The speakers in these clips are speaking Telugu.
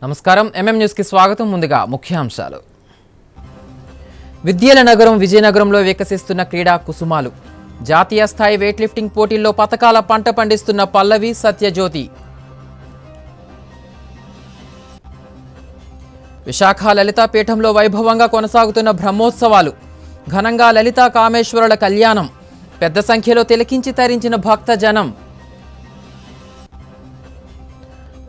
నమస్కారం ఎంఎం న్యూస్ కి స్వాగతం. ముందుగా ముఖ్యాంశాలు. విద్యల నగరం విజయనగరంలో వికసిస్తున్న క్రీడా కుసుమాలు. జాతీయ స్థాయి వెయిట్ లిఫ్టింగ్ పోటీల్లో పతకాల పంట పండిస్తున్న పల్లవి, సత్యజ్యోతి. విశాఖ లలితా పీఠంలో వైభవంగా కొనసాగుతున్న బ్రహ్మోత్సవాలు. ఘనంగా లలితా కామేశ్వరుల కళ్యాణం. పెద్ద సంఖ్యలో తిలకించి తరించిన భక్త జనం.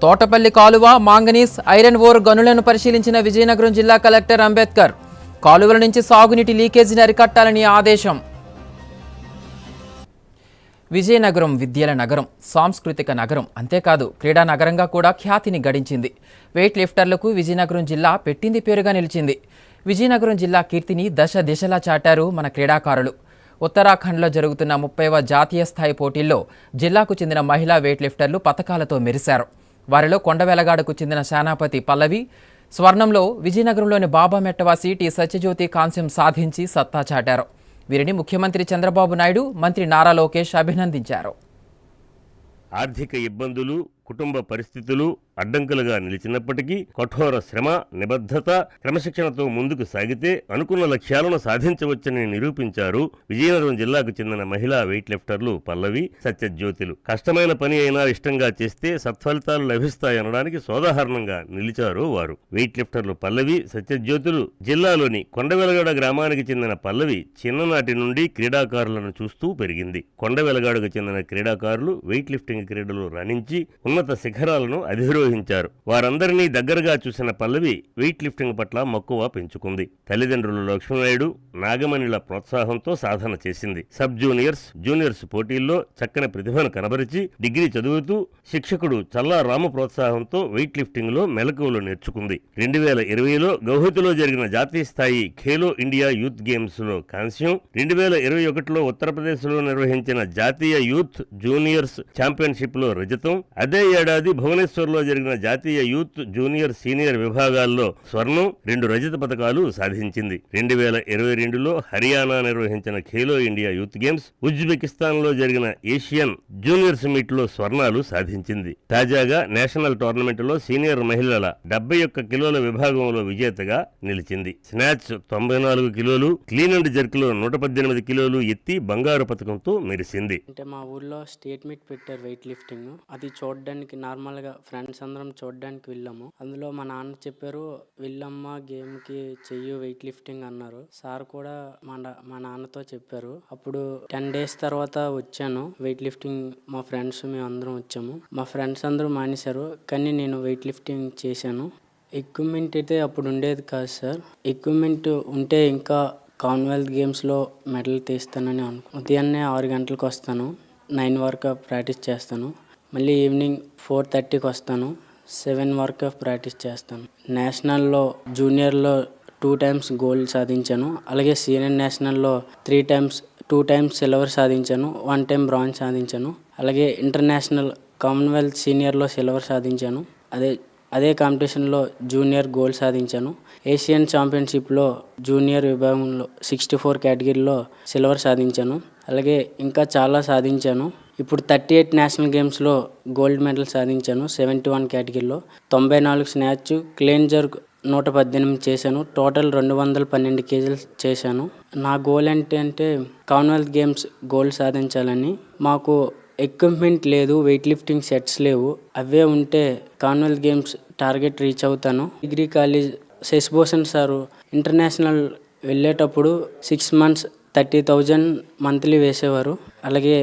తోటపల్లి కాలువ, మాంగనీస్, ఐరన్ ఓర్ గనులను పరిశీలించిన విజయనగరం జిల్లా కలెక్టర్ అంబేద్కర్. కాలువల నుంచి సాగునీటి లీకేజీని అరికట్టాలని ఆదేశం. విజయనగరం విద్యల నగరం, సాంస్కృతిక నగరం, అంతేకాదు క్రీడా నగరంగా కూడా ఖ్యాతిని గడించింది. వెయిట్ లిఫ్టర్లకు విజయనగరం జిల్లా పెట్టింది పేరుగా నిలిచింది. విజయనగరం జిల్లా కీర్తిని దశ దిశలా చాటారు మన క్రీడాకారులు. ఉత్తరాఖండ్లో జరుగుతున్న 30వ జాతీయ స్థాయి పోటీల్లో జిల్లాకు చెందిన మహిళా వెయిట్ లిఫ్టర్లు పతకాలతో మెరిశారు. వారిలో కొండవెలగాడకు చెందిన సేనాపతి పల్లవి స్వర్ణంలో, విజయనగరంలోని బాబా మెట్టవాసి టి సత్యజ్యోతి కాంస్యం సాధించి సత్తా చాటారు. వీరిని ముఖ్యమంత్రి చంద్రబాబు నాయుడు, మంత్రి నారా లోకేష్ అభినందించారు. ఆర్థిక ఇబ్బందులు, కుటుంబ పరిస్థితులు అడ్డంకులుగా నిలిచినప్పటికీ కఠోర శ్రమ, నిబద్ధత, క్రమశిక్షణతో ముందుకు సాగితే అనుకున్న లక్ష్యాలను సాధించవచ్చని నిరూపించారు విజయనగరం జిల్లాకు చెందిన మహిళా వెయిట్ లిఫ్టర్లు పల్లవి, సత్యజ్యోతులు. కష్టమైన పని అయినా ఇష్టంగా చేస్తే సత్ఫలితాలు లభిస్తాయనడానికి సోదాహరణంగా నిలిచారు వారు. వెయిట్ లిఫ్టర్లు పల్లవి, సత్యజ్యోతులు జిల్లాలోని కొండవెలగాడ గ్రామానికి చెందిన పల్లవి చిన్ననాటి నుండి క్రీడాకారులను చూస్తూ పెరిగింది. కొండవెలగాడుకు చెందిన క్రీడాకారులు వెయిట్ లిఫ్టింగ్ క్రీడలు రాణించి ఉన్నత శిఖరాలను అధిరోహించారు. వారందరినీ దగ్గరగా చూసిన పల్లవి వెయిట్ లిఫ్టింగ్ పట్ల మక్కువ పెంచుకుంది. తల్లిదండ్రులు లక్ష్మీనాయుడు, నాగమణిల ప్రోత్సాహంతో సాధన చేసింది. సబ్ జూనియర్స్, జూనియర్స్ పోటీల్లో చక్కని ప్రతిభను కనబరిచి డిగ్రీ చదువుతూ శిక్షకుడు చల్లా రాము ప్రోత్సాహంతో వెయిట్ లిఫ్టింగ్ లో మెలకువలు నేర్చుకుంది. 2020లో గౌహతిలో జరిగిన జాతీయ స్థాయి ఖేలో ఇండియా యూత్ గేమ్స్ లో కాంస్యం, 2021లో ఉత్తరప్రదేశ్ లో నిర్వహించిన జాతీయ యూత్ జూనియర్స్ ఛాంపియన్షిప్ లో రజతం, అదే ఏడాది భువనేశ్వర్లో జరిగిన జాతీయ యూత్ జూనియర్ సీనియర్ విభాగాల్లో స్వర్ణం, 2 రజత పతకాలు సాధించింది. 2022లో హర్యానా నిర్వహించిన ఖేలో ఇండియా యూత్ గేమ్స్, ఉజ్బెకిస్తాన్లో జరిగిన ఏషియన్ జూనియర్స్ మీట్ లో స్వర్ణాలు సాధించింది. తాజాగా నేషనల్ టోర్నమెంట్లో సీనియర్ మహిళల 71 కిలోల విభాగంలో విజేతగా నిలిచింది. స్నాచ్ 94 కిలోలు, క్లీన్ అండ్ జర్క్ లో 118 కిలోలు ఎత్తి బంగారు పతకంతో మెరిసింది. అంటే మా ఊర్లో స్టేట్ మీట్ పెట్టారు వెయిట్ లిఫ్టింగ్. అది చూడడానికి నార్మల్ గా ఫ్రెండ్స్ అందరం చూడడానికి వెళ్ళాము. అందులో మా నాన్న చెప్పారు, వెళ్ళమ్మా గేమ్ కి చెయ్యు వెయిట్ లిఫ్టింగ్ అన్నారు. సార్ కూడా మా నాన్నతో చెప్పారు. అప్పుడు 10 days తర్వాత వచ్చాను వెయిట్ లిఫ్టింగ్. మా ఫ్రెండ్స్ మేము అందరం వచ్చాము. మా ఫ్రెండ్స్ అందరూ మానేశారు, కానీ నేను వెయిట్ లిఫ్టింగ్ చేశాను. ఎక్విప్మెంట్ అయితే అప్పుడు ఉండేది కాదు సార్. ఎక్విప్మెంట్ ఉంటే ఇంకా కామన్వెల్త్ గేమ్స్లో మెడల్ తీస్తానని ఉదయాన్నే 6 గంటలకు వస్తాను, 9 వరకు ప్రాక్టీస్ చేస్తాను. మళ్ళీ ఈవినింగ్ 4:30కి వస్తాను, 7 వరకు ప్రాక్టీస్ చేస్తాను. నేషనల్లో జూనియర్లో 2 times గోల్డ్ సాధించాను. అలాగే సీనియర్ నేషనల్లో 2 times సిల్వర్ సాధించాను, 1 time బ్రాంజ్ సాధించాను. అలాగే ఇంటర్నేషనల్ కామన్వెల్త్ సీనియర్లో సిల్వర్ సాధించాను. అదే కాంపిటీషన్లో జూనియర్ గోల్డ్ సాధించాను. ఏషియన్ ఛాంపియన్షిప్లో జూనియర్ విభాగంలో 64 కేటగిరీలో సిల్వర్ సాధించాను. అలాగే ఇంకా చాలా సాధించాను. ఇప్పుడు 38 నేషనల్ గేమ్స్లో గోల్డ్ మెడల్ సాధించాను. 71 కేటగిరీలో 94 స్నాచ్, క్లీన్ జర్క్ 118 చేశాను. టోటల్ 212 కేజీలు చేశాను. నా గోల్ ఏంటంటే కామన్వెల్త్ గేమ్స్ గోల్డ్ సాధించాలని. మాకు ఎక్విప్మెంట్ లేదు, వెయిట్ లిఫ్టింగ్ సెట్స్ లేవు. అవే ఉంటే కామన్వెల్త్ గేమ్స్ టార్గెట్ రీచ్ అవుతాను. Degree college Shashibhushan sir international వెళ్ళేటప్పుడు 6 months 30,000 మంత్లీ వేసేవారు. అలాగే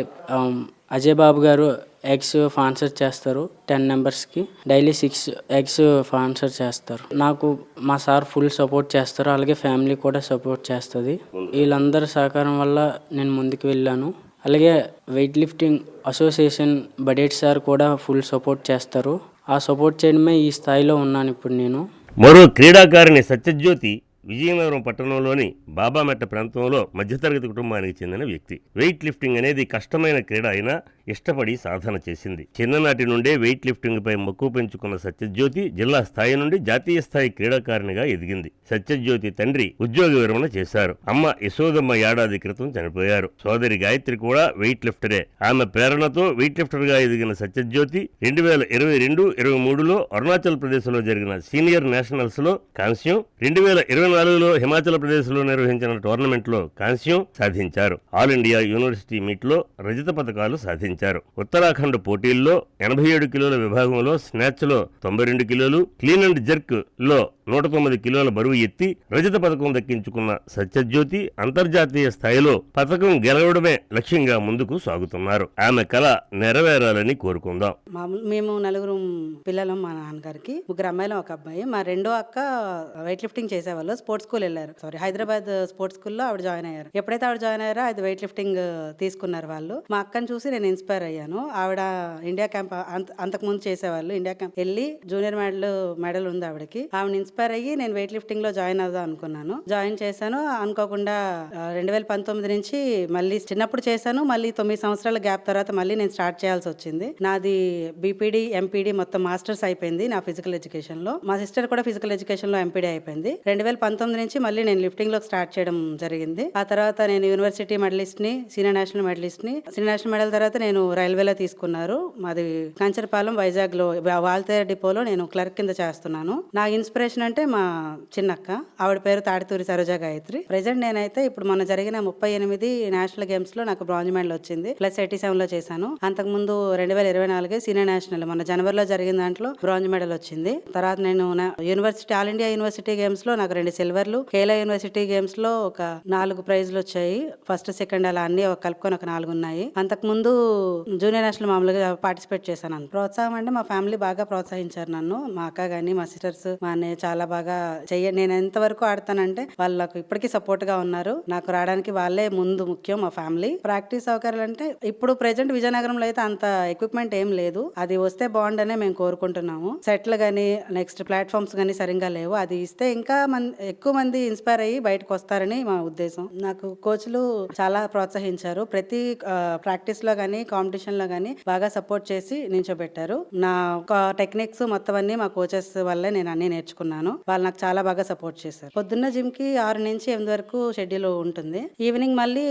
అజయ్ బాబు గారు ఎగ్స్ స్పాన్సర్ చేస్తారు. 10 members-కి డైలీ 6 eggs స్పాన్సర్ చేస్తారు. నాకు మా సార్ ఫుల్ సపోర్ట్ చేస్తారు. అలాగే ఫ్యామిలీ కూడా సపోర్ట్ చేస్తుంది. వీళ్ళందరి సహకారం వల్ల నేను ముందుకు వెళ్ళాను. అలాగే వెయిట్ లిఫ్టింగ్ అసోసియేషన్ బడేట్ సార్ కూడా ఫుల్ సపోర్ట్ చేస్తారు. ఆ సపోర్ట్ చేయడమే ఈ స్థాయిలో ఉన్నాను ఇప్పుడు నేను. మరో క్రీడాకారిణి సత్యజ్యోతి విజయనగరం పట్టణంలోని బాబామెట్ట ప్రాంతంలో మధ్యతరగతి కుటుంబానికి చెందిన వ్యక్తి. వెయిట్ లిఫ్టింగ్ అనేది కష్టమైన క్రీడ అయినా ఇష్టపడి సాధన చేసింది. చిన్ననాటి నుండే వెయిట్ లిఫ్టింగ్ పై మక్కువ పెంచుకున్న సత్యజ్యోతి జిల్లా స్థాయి నుండి జాతీయ స్థాయి క్రీడాకారిణిగా ఎదిగింది. సత్యజ్యోతి తండ్రి ఉద్యోగ విరమణ చేశారు. అమ్మ యశోదమ్మ ఏడాది క్రితం చనిపోయారు. సోదరి గాయత్రి కూడా వెయిట్ లిఫ్టరే. ఆమె ప్రేరణతో వెయిట్ లిఫ్టర్ గా ఎదిగిన సత్యజ్యోతి 2022-23లో అరుణాచల్ ప్రదేశ్ లో జరిగిన సీనియర్ నేషనల్స్ లో కాంస్యం, 2024లో హిమాచల్ ప్రదేశ్ లో నిర్వహించిన టోర్నమెంట్ లో కాంస్యం సాధించారు. ఆల్ ఇండియా యూనివర్సిటీ మీట్ లో రజత పథకాలు సాధించారు. ఉత్తరాఖండ్ పోటీల్లో 87 కిలోల విభాగంలో స్నాచ్ లో 92 కిలోలు, క్లీన్ అండ్ జర్క్ లో 109 కిలోల బరువు ఎత్తి రజత పథకం దక్కించుకున్న సత్యజ్యోతి అంతర్జాతీయ స్థాయిలో పథకం గెలవడమే లక్ష్యంగా ముందుకు సాగుతున్నారు. ఆమె కళ నెరవేరాలని కోరుకుందాం. మేము నలుగురు పిల్లలం. మా నాన్నగారికి ముగ్గురు అమ్మాయిలు, ఒక అబ్బాయి. మా రెండో అక్క వెయిట్ లిఫ్టింగ్ చేసేవాళ్ళు. స్పోర్ట్స్ స్కూల్ వెళ్ళారు. హైదరాబాద్ స్పోర్ట్స్ స్కూల్లో ఆవిడ జాయిన్ అయ్యారు. ఎప్పుడైతే ఆవిడ జాయిన్ అయ్యారో అది వెయిట్ లిఫ్టింగ్ తీసుకున్నారు వాళ్ళు. మా అక్కని చూసి నేను ఇన్స్పైర్ అయ్యాను. ఆవిడ ఇండియా క్యాంప్ అంతకుముందు చేసేవాళ్ళు. ఇండియా క్యాంప్ వెళ్ళి జూనియర్ మెడల్ ఉంది ఆవిడకి. ఆవిడ ఇన్స్పైర్ అయ్యి నేను వెయిట్ లిఫ్టింగ్ లో జాయిన్ అవుదాం అనుకున్నాను. జాయిన్ చేశాను. అనుకోకుండా 2019 నుంచి మళ్ళీ చిన్నప్పుడు చేశాను. మళ్ళీ 9 సంవత్సరాల గ్యాప్ తర్వాత మళ్ళీ నేను స్టార్ట్ చేయాల్సి వచ్చింది. నాది బీపీడీ, ఎంపీడీ మొత్తం మాస్టర్స్ అయిపోయింది నా ఫిజికల్ ఎడ్యుకేషన్ లో. మా సిస్టర్ కూడా ఫిజికల్ ఎడ్యుకేషన్ లో ఎంపీడీ అయిపోయింది. 2019 నుంచి మళ్ళీ నేను లిఫ్టింగ్ లో స్టార్ట్ చేయడం జరిగింది. ఆ తర్వాత నేను యూనివర్సిటీ మెడలిస్ట్ ని, సీనియర్ నేషనల్ మెడలిస్ట్ ని. సీనియర్ నేషనల్ మెడల్ తర్వాత నేను రైల్వేలో తీసుకున్నారు. మాది కంచరపాలెం, వైజాగ్ లో వాల్తేరు డిపోలో నేను క్లర్క్ కింద చేస్తున్నాను. నా ఇన్స్పిరేషన్ అంటే మా చిన్నక్క, ఆవిడ పేరు తాడితూరి సరోజా గాయత్రి. ప్రెసెంట్ నేనైతే ఇప్పుడు మొన్న జరిగిన 38 నేషనల్ గేమ్స్ లో నాకు బ్రాంజ్ మెడల్ వచ్చింది. ప్లస్ 87 లో చేశాను. అంతకుముందు 2024 సీనియర్ నేషనల్ మొన్న జనవరిలో జరిగిన దాంట్లో బ్రాంజ్ మెడల్ వచ్చింది. తర్వాత నేను university, all India university games లో నాకు 2 సిల్వర్లు, కేలో యూనివర్సిటీ గేమ్స్ లో ఒక 4 ప్రైజ్లు వచ్చాయి. ఫస్ట్, సెకండ్ అలా అన్ని కలుపుకొని ఒక 4 ఉన్నాయి. అంతకు ముందు జూనియర్ నేషనల్ మామూలుగా పార్టిసిపేట్ చేశాను. ప్రోత్సాహం అంటే మా ఫ్యామిలీ బాగా ప్రోత్సహించారు నన్ను. మా అక్క గాని, మా సిస్టర్స్, మా అన్నయ్య చాలా బాగా నేను ఎంతవరకు ఆడతానంటే వాళ్ళకు ఇప్పటికీ సపోర్ట్ గా ఉన్నారు. నాకు రావడానికి వాళ్ళే ముందు ముఖ్యం, మా ఫ్యామిలీ. ప్రాక్టీస్ సౌకర్యాలు అంటే ఇప్పుడు ప్రెసెంట్ విజయనగరంలో అయితే అంత ఎక్విప్మెంట్ ఏం లేదు. అది వస్తే బాగుండనే మేము కోరుకుంటున్నాము. సెట్లు గానీ, నెక్స్ట్ ప్లాట్ఫామ్స్ గానీ సరిగ్గా లేవు. అది ఇస్తే ఇంకా ఎక్కువ మంది ఇన్స్పైర్ అయ్యి బయటకు వస్తారని మా ఉద్దేశం. నాకు కోచ్లు చాలా ప్రోత్సహించారు. ప్రతి ప్రాక్టీస్ లో గానీ, కాంపిటీషన్ లో గానీ బాగా సపోర్ట్ చేసి నిల్చోబెట్టారు. నా టెక్నిక్స్ మొత్తం అన్ని మా కోచెస్ వల్లే నేను అన్ని నేర్చుకున్నాను. వాళ్ళు నాకు చాలా బాగా సపోర్ట్ చేశారు. పొద్దున్న జిమ్ కి 6 నుంచి 8 వరకు షెడ్యూల్ ఉంటుంది. ఈవినింగ్ మళ్ళీ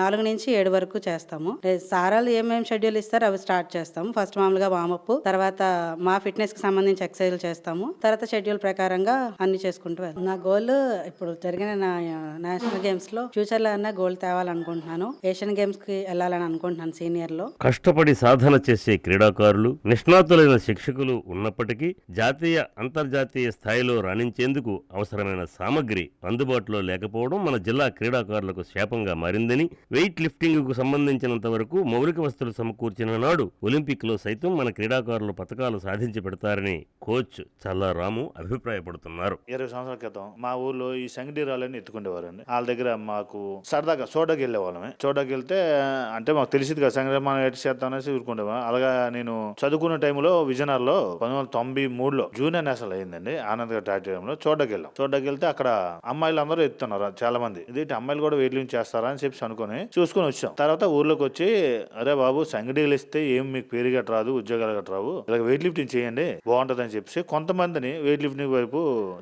4 నుంచి 7 వరకు చేస్తాము. సారాలు ఏమేమి షెడ్యూల్ ఇస్తారో అవి స్టార్ట్ చేస్తాము. ఫస్ట్ మామూలుగా వామప్, తర్వాత మా ఫిట్నెస్ కి సంబంధించి ఎక్సర్సైజ్ చేస్తాము. తర్వాత షెడ్యూల్ ప్రకారంగా అన్ని చేసుకుంటూ వెళ్తాం. నా గోల్ ఇప్పుడు జరిగిన నా నేషనల్ గేమ్స్ లో ఫ్యూచర్ లో అన్న గోల్డ్ తేవాలనుకుంటున్నాను. ఏషియన్ గేమ్స్ కి వెళ్ళాలని అనుకుంటున్నాను సీనియర్ లో. కష్టపడి సాధన చేసే క్రీడాకారులు, నిష్ణాతులైన శిక్షకులు ఉన్నప్పటికీ జాతీయ, అంతర్జాతీయ స్థాయిలో రాణించేందుకు అవసరమైన సామగ్రి అందుబాటులో లేకపోవడం మన జిల్లా క్రీడాకారులకు శాపంగా మారిందని, వెయిట్ లిఫ్టింగ్ కు సంబంధించినంత వరకు మౌలిక వస్తువులు సమకూర్చిన నాడు ఒలింపిక్ లో సైతం మన క్రీడాకారులు పథకాలు సాధించి పెడతారని కోచ్ చల్లా రాము అభిప్రాయపడుతున్నారు. 20 సంవత్సరాల క్రితం మా ఊర్లో ఈ సంగడీరాలని ఎత్తుకుండేవారండి. వాళ్ళ దగ్గర మాకు సరదాగా చోటకి వెళ్ళేవాళ్ళమే. చోటకి వెళ్తే అంటే మాకు తెలిసింది కదా సంగడి మనం ఎటు చేద్దాం అనేసి ఊరుకుండేవాళ్ళం. అలాగా నేను చదువుకున్న టైంలో విజయనగరంలో 1993లో జూనియర్ నేషనల్ అయిందండి ఆనంద్ గారి ఆడిటోరియంలో. చోటకి వెళ్ళాం. చోటకి వెళ్తే అక్కడ అమ్మాయిలు అందరూ ఎత్తున్నారు చాలా మంది. ఇది అమ్మాయిలు కూడా వెయిట్ లిఫ్ట్ చేస్తారా అని చెప్పి అనుకుని చూసుకుని వచ్చాం. తర్వాత ఊర్లోకి వచ్చి, అరే బాబు సంగడీలు ఇస్తే ఏం మీకు పేరు గట్ట రాదు, ఉద్యోగాలు గట్ట రావు, ఇలా వెయిట్ లిఫ్టింగ్ చేయండి బాగుంటది అని చెప్పి కొంతమందిని వెయిట్ లిఫ్టింగ్ వైపు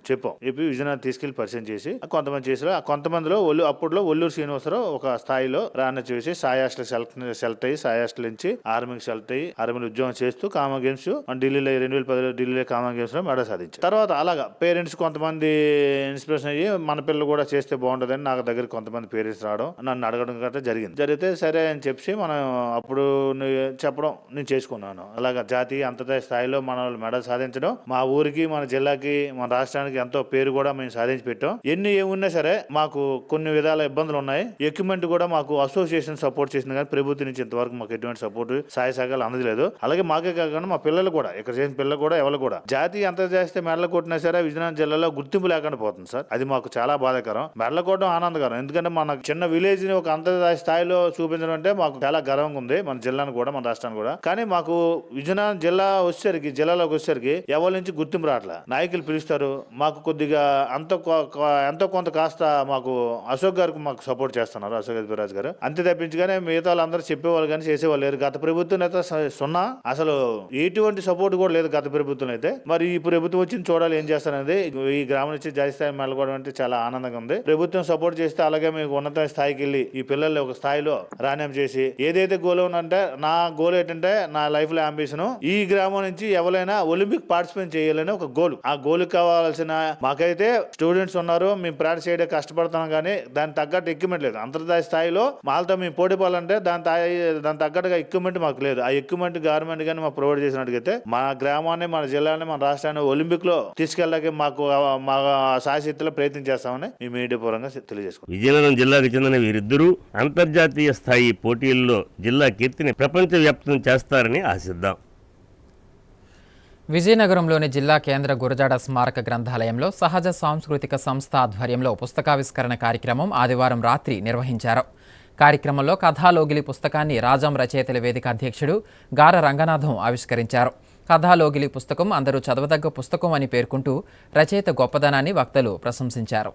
చెప్పాం. చెప్పి విజయనగరం తీసుకెళ్లి పరిచయం చేసి కొంతమంది చేసారు. ఆ కొంతమందిలో అప్పట్లో ఒల్లూరు శ్రీనివాసరావు ఒక స్థాయిలో రాన్న చేసి సాయి హాస్టల్ సెలెక్ట్ అయ్యి, సాయి హాస్టల్ నుంచి ఆర్మీకి సెలెక్ట్ అయ్యి ఆర్మీలో ఉద్యోగం చేస్తూ కామన్ గేమ్స్ ఢిల్లీలో 2010లో ఢిల్లీలో కామన్ గేమ్స్ లో మెడల్ సాధించారు. తర్వాత అలాగా పేరెంట్స్ కొంతమంది ఇన్స్పిరేషన్ అయ్యి మన పిల్లలు కూడా చేస్తే బాగుంటుందని నాకు దగ్గర కొంతమంది పేరెంట్స్ రావడం, నన్ను అడగడం గట్రా జరిగితే సరే అని చెప్పి మనం అప్పుడు చెప్పడం నేను చేసుకున్నాను. అలాగా జాతీయ, అంతర్జాతీయ స్థాయిలో మన మెడల్ సాధించడం మా ఊరికి, మన జిల్లాకి, మన రాష్ట్రానికి ఎంతో పేరు కూడా మేము సాధించి పెట్టాం. ఎన్ని ఏమున్నా సరే మాకు కొన్ని విధాల ఇబ్బందులు ఉన్నాయి. ఎక్విప్మెంట్ కూడా మాకు అసోసియేషన్ సపోర్ట్ చేసింది కానీ ప్రభుత్వం నుంచి ఇంతవరకు మాకు ఎటువంటి సపోర్ట్ సహాయ సహకారాలు అందలేదు. అలాగే మాకే కాకుండా మా పిల్లలు కూడా, ఇక్కడ చేసిన పిల్లలు కూడా, ఎవరు కూడా జాతీయ, అంతర్జాతీయ మెడల్ కొట్టినా సరే విజయనగరం జిల్లాలో గుర్తింపు లేకుండా పోతుంది సార్. అది మాకు చాలా బాధాకరం. మెడల్ కొట్టడం ఆనందకరం. ఎందుకంటే మన చిన్న విలేజ్ ని ఒక అంతర్జాతీయ స్థాయిలో చూపించడం అంటే మాకు చాలా గర్వంగా ఉంది, మన జిల్లాను కూడా, మన రాష్ట్రాన్ని కూడా. కానీ మాకు విజయనగరం జిల్లాలోకి వచ్చేసరికి ఎవరి నుంచి గుర్తింపు రావట్లే. నాయకులు పిలుస్తారు, మాకు కొద్దిగా ఎంతో కొంత కాస్త మాకు అశోక్ గారికి మాకు సపోర్ట్ చేస్తున్నారు, అశోక్ రాజు గారు. అంతే తప్పించుగానే మిగతా వాళ్ళందరూ చెప్పేవాళ్ళు కానీ చేసేవాళ్ళు లేరు. గత ప్రభుత్వం అయితే సున్నా, అసలు ఎటువంటి సపోర్ట్ కూడా లేదు గత ప్రభుత్వం అయితే. మరి ఈ ప్రభుత్వం వచ్చి చూడాలి ఏం చేస్తారనేది. ఈ గ్రామం నుంచి జాతి స్థాయి మెలగడం అంటే చాలా ఆనందంగా ఉంది. ప్రభుత్వం సపోర్ట్ చేస్తే అలాగే మీకు ఉన్నత స్థాయికి వెళ్ళి ఈ పిల్లల్ని ఒక స్థాయిలో రాణ్యం చేసి ఏదైతే గోల్ ఉందంటే, నా గోల్ ఏంటంటే నా లైఫ్ లో అంబిషన్ ఈ గ్రామం నుంచి ఎవరైనా ఒలింపిక్ పార్టిసిపేట్ చేయాలని ఒక గోల్. ఆ గోల్ కావాల్సిన మాకైతే స్టూడెంట్స్ ఉన్నారు, మేము ప్రాక్టీస్ చేయడం కష్టపడుతున్నాం కానీ దానికి తగ్గట్టు ఎక్విప్మెంట్ లేదు. అంతర్జాతీయ స్థాయిలో వాళ్ళతో మేము పోటీ పడాలంటే దాని తగ్గట్టుగా ఎక్విప్మెంట్ మాకు లేదు. ఆ ఎక్విప్మెంట్ గవర్నమెంట్ కానీ మాకు ప్రొవైడ్ చేసినట్టుగైతే మా గ్రామాన్ని, మన జిల్లాని, మన రాష్ట్రాన్ని ఒలింపిక్ లో తీసుకెళ్ళడానికి మా శాశక్తిలో ప్రయత్నం చేస్తామని మీ మీడియా పూర్వంగా తెలియజేసుకుంటాం. విజయనగరం జిల్లాకు చెందిన వీరిద్దరూ అంతర్జాతీయ స్థాయి పోటీల్లో జిల్లా కీర్తిని ప్రపంచవ్యాప్తం చేస్తారని ఆశిద్దాం. విజయనగరంలోని జిల్లా కేంద్ర గురజాడ స్మారక గ్రంథాలయంలో సహజ సాంస్కృతిక సంస్థ ఆధ్వర్యంలో పుస్తకావిష్కరణ కార్యక్రమం ఆదివారం రాత్రి నిర్వహించారు. కార్యక్రమంలో కథాలోగిలి పుస్తకాన్ని రాజాం రచయితల వేదిక అధ్యక్షుడు గార రంగనాథం ఆవిష్కరించారు. కథాలోగిలి పుస్తకం అందరూ చదవదగ్గ పుస్తకం అని పేర్కొంటూ రచయిత గొప్పదనాన్ని వక్తలు ప్రశంసించారు.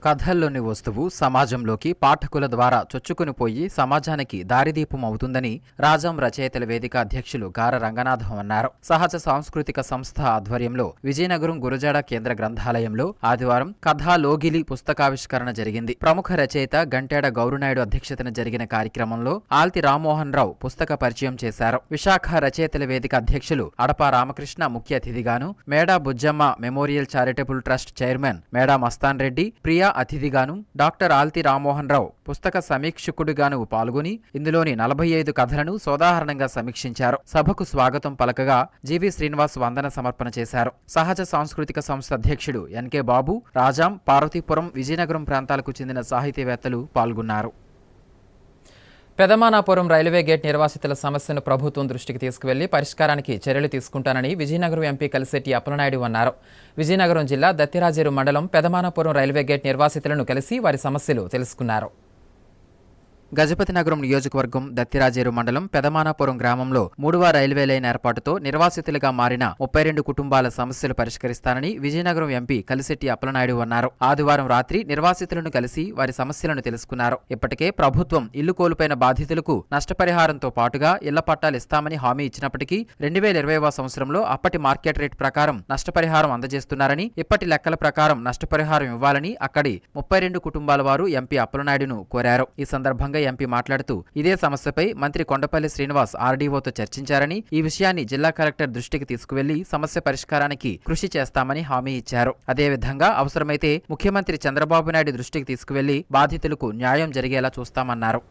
కథల్లోని వస్తువు సమాజంలోకి పాఠకుల ద్వారా చొచ్చుకుని పోయి సమాజానికి దారిదీపం అవుతుందని రాజాం రచయితల వేదిక అధ్యక్షులు గార రంగనాథం అన్నారు. సహజ సాంస్కృతిక సంస్థ ఆధ్వర్యంలో విజయనగరం గురజాడ కేంద్ర గ్రంథాలయంలో ఆదివారం కథాలోగిలి పుస్తకావిష్కరణ జరిగింది. ప్రముఖ రచయిత గంటేడ గౌరునాయుడు అధ్యక్షతన జరిగిన కార్యక్రమంలో ఆల్తి రామ్మోహన్ రావు పుస్తక పరిచయం చేశారు. విశాఖ రచయితల వేదిక అధ్యక్షులు అడపా రామకృష్ణ ముఖ్య అతిథిగాను, Meda Bujjamma memorial charitable trust chairman Meda Mastan Reddy, ప్రియా అతిథిగాను, డాక్టర్ ఆల్తి రామ్మోహన్ రావు పుస్తక సమీక్షకుడిగాను పాల్గొని ఇందులోని 45 కథలను సోదాహరణంగా సమీక్షించారు. సభకు స్వాగతం పలకగా జీవి శ్రీనివాస్ వందన సమర్పణ చేశారు. సహజ సాంస్కృతిక సంస్థ అధ్యక్షుడు ఎన్కే బాబు, రాజాం, పార్వతీపురం, విజయనగరం ప్రాంతాలకు చెందిన సాహితీవేత్తలు పాల్గొన్నారు. పెదమానాపురం రైల్వే గేట్ నిర్వాసితుల సమస్యను ప్రభుత్వం దృష్టికి తీసుకువెళ్లి పరిష్కారానికి చర్యలు తీసుకుంటానని విజయనగరం ఎంపీ కలిశెట్టి అప్పలనాయుడు అన్నారు. విజయనగరం జిల్లా దత్తిరాజేరు మండలం పెదమానాపురం రైల్వే గేట్ నిర్వాసితులను కలిసి వారి సమస్యలు తెలుసుకున్నారు. గజపతినగరం నియోజకవర్గం దత్తిరాజేరు మండలం పెదమానాపురం గ్రామంలో 3వ రైల్వే లైన్ ఏర్పాటుతో నిర్వాసితులుగా మారిన 32 కుటుంబాల సమస్యలు పరిష్కరిస్తానని విజయనగరం ఎంపీ కలిశెట్టి అప్పలనాయుడు అన్నారు. ఆదివారం రాత్రి నిర్వాసితులను కలిసి వారి సమస్యలను తెలుసుకున్నారు. ఇప్పటికే ప్రభుత్వం ఇల్లు కోల్పోయిన బాధితులకు నష్టపరిహారంతో పాటుగా ఇళ్ల పట్టాలు ఇస్తామని హామీ ఇచ్చినప్పటికీ 2020వ సంవత్సరంలో అప్పటి మార్కెట్ రేట్ ప్రకారం నష్టపరిహారం అందజేస్తున్నారని, ఇప్పటి లెక్కల ప్రకారం నష్టపరిహారం ఇవ్వాలని అక్కడి 32 కుటుంబాల వారు ఎంపీ అప్పలనాయుడును కోరారు. ఈ సందర్భంగా ఎంపీ మాట్లాడుతూ ఇదే సమస్యపై మంత్రి కొండపల్లి శ్రీనివాస్ ఆర్డీఓతో చర్చించారని, ఈ విషయాన్ని జిల్లా కలెక్టర్ దృష్టికి తీసుకువెళ్లి సమస్య పరిష్కారానికి కృషి చేస్తామని హామీ ఇచ్చారు. అదేవిధంగా అవసరమైతే ముఖ్యమంత్రి చంద్రబాబు నాయుడు దృష్టికి తీసుకువెళ్లి బాధితులకు న్యాయం జరిగేలా చూస్తామన్నారు.